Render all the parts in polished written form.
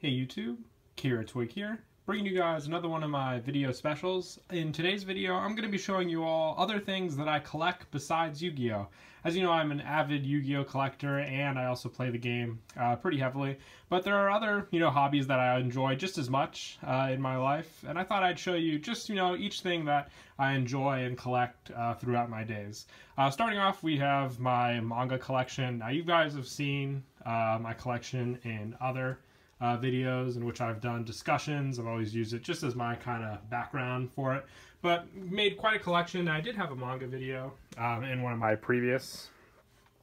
Hey YouTube, Kiratwig here, bringing you guys another one of my video specials. In today's video, I'm going to be showing you all other things that I collect besides Yu-Gi-Oh! As you know, I'm an avid Yu-Gi-Oh! Collector, and I also play the game pretty heavily. But there are other, hobbies that I enjoy just as much in my life, and I thought I'd show you just, each thing that I enjoy and collect throughout my days. Starting off, we have my manga collection. Now, you guys have seen my collection in other videos in which I've done discussions. I've always used it just as my kind of background for it, but made quite a collection. I did have a manga video in one of my previous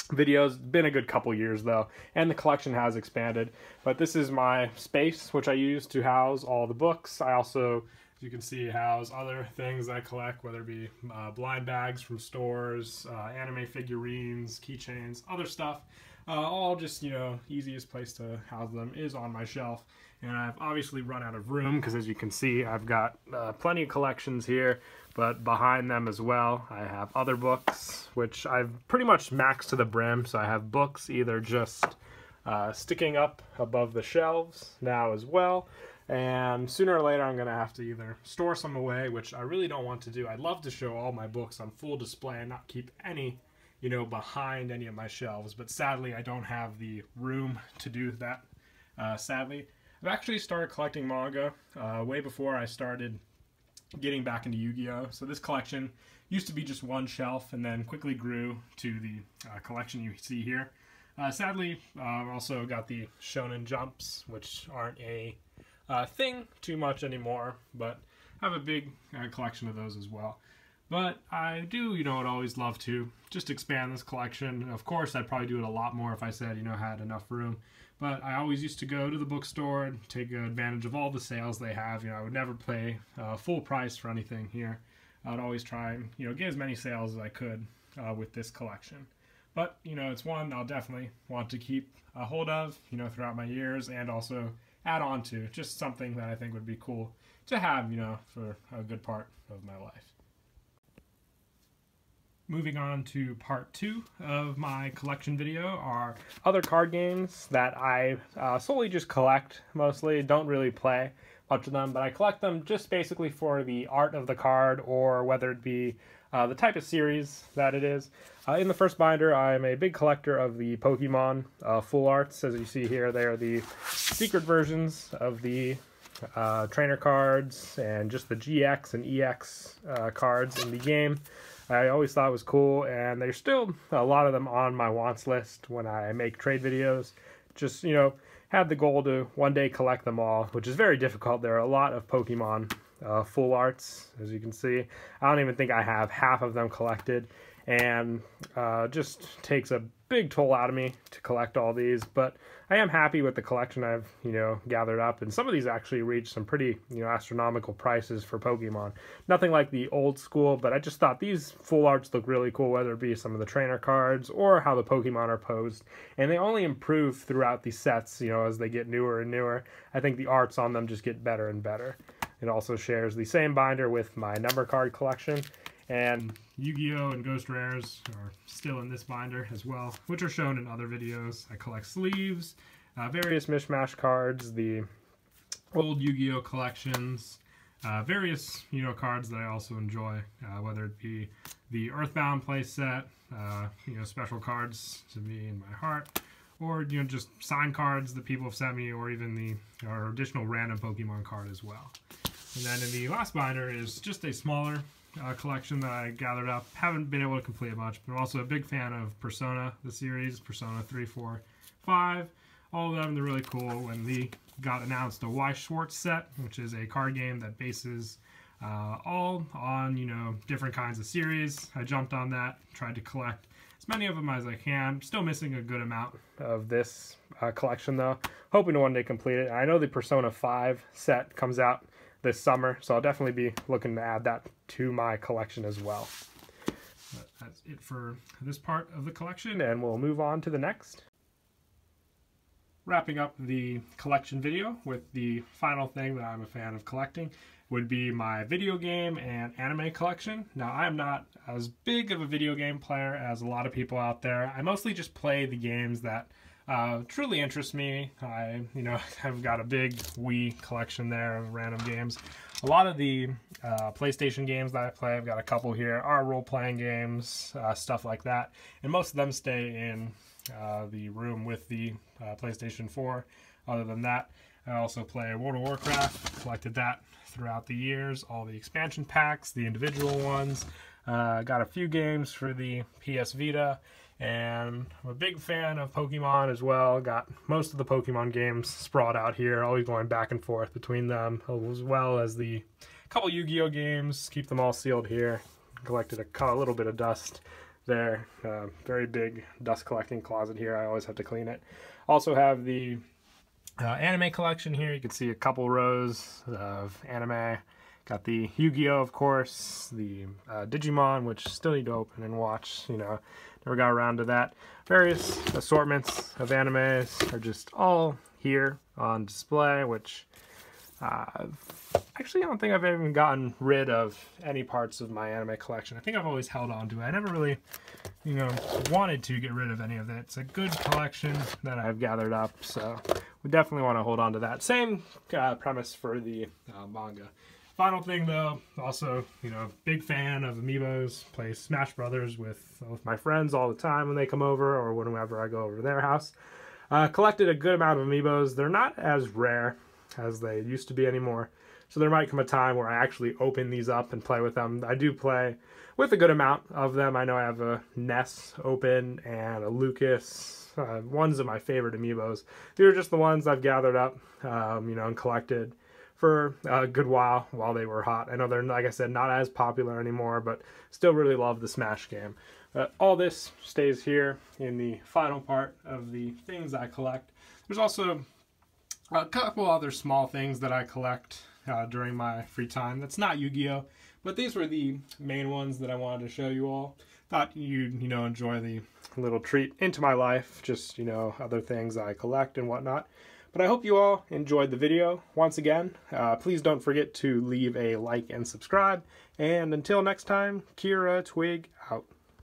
videos. Been a good couple years though, and the collection has expanded, but this is my space which I use to house all the books. I also, as you can see, house other things I collect, whether it be blind bags from stores, anime figurines, keychains, other stuff. All just, easiest place to house them is on my shelf. And I've obviously run out of room because, as you can see, I've got plenty of collections here, but behind them as well, I have other books, which I've pretty much maxed to the brim. So I have books either just sticking up above the shelves now as well, and sooner or later I'm going to have to either store some away, which I really don't want to do. I'd love to show all my books on full display and not keep any behind any of my shelves, but sadly I don't have the room to do that. Sadly, I've actually started collecting manga way before I started getting back into Yu-Gi-Oh! So this collection used to be just one shelf and then quickly grew to the collection you see here. Sadly, I've also got the Shonen Jumps, which aren't a thing too much anymore, but I have a big collection of those as well. But I do, would always love to just expand this collection. Of course, I'd probably do it a lot more if I said, had enough room. But I always used to go to the bookstore and take advantage of all the sales they have. I would never pay full price for anything here. I'd always try and, get as many sales as I could with this collection. But, it's one I'll definitely want to keep a hold of, throughout my years, and also add on to. Just something that I think would be cool to have, for a good part of my life. Moving on to part 2 of my collection video are other card games that I solely just collect mostly. Don't really play much of them, but I collect them just basically for the art of the card, or whether it be the type of series that it is. In the first binder, I'm a big collector of the Pokemon full arts. As you see here, they are the secret versions of the trainer cards and just the GX and EX cards in the game. I always thought it was cool, and there's still a lot of them on my wants list when I make trade videos. Just, have the goal to one day collect them all, which is very difficult. There are a lot of Pokemon full arts, as you can see. I don't even think I have half of them collected, and just takes a big toll out of me to collect all these, but I am happy with the collection I've, gathered up, and some of these actually reach some pretty, astronomical prices for Pokemon. Nothing like the old school, but I just thought these full arts look really cool, whether it be some of the trainer cards or how the Pokemon are posed, and they only improve throughout these sets, as they get newer and newer. I think the arts on them just get better and better. It also shares the same binder with my number card collection, and Yu-Gi-Oh! And Ghost Rares are still in this binder as well, which are shown in other videos. I collect sleeves, various mishmash cards, the old Yu-Gi-Oh! Collections, various, cards that I also enjoy, whether it be the Earthbound playset, special cards to me in my heart, or, just signed cards that people have sent me, or even the additional random Pokemon card as well. And then in the last binder is just a smaller collection that I gathered up. Haven't been able to complete much, but I'm also a big fan of Persona, the series, Persona 3, 4, 5. All of them, they're really cool. When they got announced a Y Schwartz set, which is a card game that bases all on, different kinds of series, I jumped on that, tried to collect as many of them as I can. Still missing a good amount of this collection, though. Hoping to one day complete it. I know the Persona 5 set comes out this summer, so I'll definitely be looking to add that to my collection as well. But that's it for this part of the collection, and we'll move on to the next. Wrapping up the collection video with the final thing that I'm a fan of collecting would be my video game and anime collection. Now, I'm not as big of a video game player as a lot of people out there. I mostly just play the games that truly interests me. I've got a big Wii collection there of random games. A lot of the PlayStation games that I play, I've got a couple here, are role-playing games, stuff like that. And most of them stay in the room with the PlayStation 4. Other than that, I also play World of Warcraft, collected that throughout the years, all the expansion packs, the individual ones. Got a few games for the PS Vita, and I'm a big fan of Pokemon as well. Got most of the Pokemon games sprawled out here, always going back and forth between them, as well as the couple Yu-Gi-Oh games. Keep them all sealed here. Collected a little bit of dust there. Very big dust collecting closet here. I always have to clean it. Also have the anime collection here. You can see a couple rows of anime. Got the Yu-Gi-Oh, of course, the Digimon, which still need to open and watch, never got around to that. Various assortments of animes are just all here on display, which actually I don't think I've even gotten rid of any parts of my anime collection. I think I've always held on to it. I never really, wanted to get rid of any of it. It's a good collection that I've gathered up, so we definitely want to hold on to that. Same premise for the manga. Final thing though, also, big fan of amiibos, play Smash Brothers with my friends all the time when they come over or whenever I go over to their house. Collected a good amount of amiibos. They're not as rare as they used to be anymore, so there might come a time where I actually open these up and play with them. I do play with a good amount of them. I know I have a Ness open and a Lucas. One's of my favorite amiibos. These are just the ones I've gathered up, and collected for a good while they were hot. I know they're, like I said, not as popular anymore, but still really love the Smash game. All this stays here in the final part of the things I collect. There's also a couple other small things that I collect during my free time. That's not Yu-Gi-Oh, but these were the main ones that I wanted to show you all. Thought you'd, enjoy the little treat into my life, just, other things I collect and whatnot. But I hope you all enjoyed the video. Once again, please don't forget to leave a like and subscribe. And until next time, Kiratwig out.